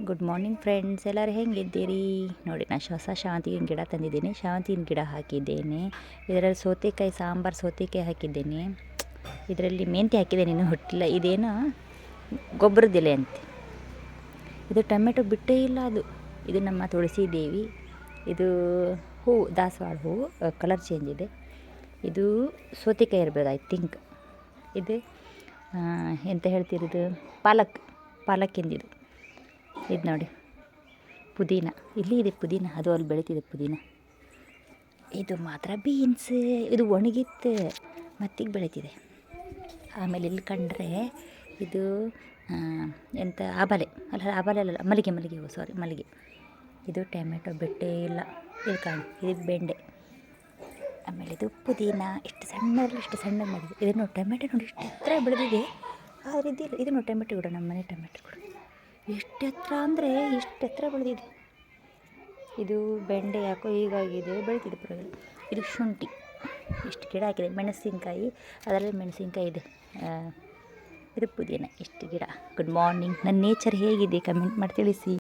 Good morning friends, ಎಲ್ಲರೂ ಹೆಂಗಿದ್ದೀರಿ? ನೋಡಿ, ನಾನು ಹೊಸ ಶಾವಂತಿಗೆ ಗಿಡ ತಂದಿದ್ದೀನಿ. ಶಾವಂತಿನ ಗಿಡ ಹಾಕಿದ್ದೇನೆ. ಇದರಲ್ಲಿ ಸೌತೆಕಾಯಿ ಸಾಂಬಾರು ಸೌತೆಕಾಯಿ ಹಾಕಿದ್ದೇನೆ. ಇದರಲ್ಲಿ ಮೆಂತ್ಯ ಹಾಕಿದ್ದೇನೆ, ಇನ್ನೂ ಹುಟ್ಟಿಲ್ಲ. ಇದೇನೋ ಗೊಬ್ಬರದೆಲೆ ಅಂತೆ. ಇದು ಟೊಮೆಟೊ ಬಿಟ್ಟೇ ಇಲ್ಲ. ಇದು ನಮ್ಮ ತುಳಸಿ ದೇವಿ. ಇದು ಹೂವು, ದಾಸವಾಳ ಹೂವು, ಕಲರ್ ಚೇಂಜ್ ಇದೆ. ಇದು ಸೌತೆಕಾಯಿ ಇರ್ಬೋದು, ಐ ಥಿಂಕ್. ಇದು ಎಂತ ಹೇಳ್ತಿರೋದು, ಪಾಲಕ್ಕಿಂದಿದು. ಇದು ನೋಡಿ, ಪುದೀನ. ಇಲ್ಲಿ ಇದೆ ಪುದೀನ, ಅದು ಅಲ್ಲಿ ಬೆಳೀತಿದೆ ಪುದೀನ. ಇದು ಮಾತ್ರ ಬೀನ್ಸ್. ಇದು ಒಣಗಿತ್ತು, ಮತ್ತೀಗ ಬೆಳೀತಿದೆ. ಆಮೇಲೆ ಇಲ್ಲಿ ಕಂಡ್ರೆ ಇದು ಎಂತ ಆಬಲೆ ಅಲ್ಲ, ಮಲ್ಲಿಗೆ ಹೂವು, ಸಾರಿ, ಮಲ್ಲಿಗೆ. ಇದು ಟೊಮೆಟೊ ಬಿಟ್ಟೇ ಇಲ್ಲ. ಇದು ಕಾಣಿ, ಇದು ಬೆಂಡೆ. ಆಮೇಲೆ ಇದು ಪುದೀನ. ಇಷ್ಟು ಸಣ್ಣ ಮಾಡಿದೆ. ಇದನ್ನು ಟೊಮೆಟೊ ನೋಡಿ ಇಷ್ಟು ಎತ್ತರ ಬೆಳೆದಿದೆ. ಆದರೆ ಇದಿಲ್ಲ. ಇದನ್ನು ಟೊಮೆಟೊ ಕೂಡ, ನಮ್ಮ ಮನೆ ಟೊಮೆಟೊ ಕೂಡ ಎಷ್ಟು ಎತ್ತರ ಅಂದರೆ ಇಷ್ಟು ಎತ್ತರ ಬೆಳೆದಿದೆ. ಇದು ಬೆಂಡೆ ಯಾಕೋ ಹೀಗಾಗಿದೆ, ಬೆಳೀತಿದೆ ಪರವಾಗಿಲ್ಲ. ಇದು ಶುಂಠಿ. ಇಷ್ಟು ಗಿಡ ಹಾಕಿದೆ. ಮೆಣಸಿನ್ಕಾಯಿ, ಅದರಲ್ಲಿ ಮೆಣಸಿನ್ಕಾಯಿ ಇದೆ. ಇದು ಪುದೀನ. ಇಷ್ಟು ಗಿಡ. Good morning. ನನ್ನ ನೇಚರ್ ಹೇಗಿದೆ ಕಮೆಂಟ್ ಮಾಡಿ ತಿಳಿಸಿ.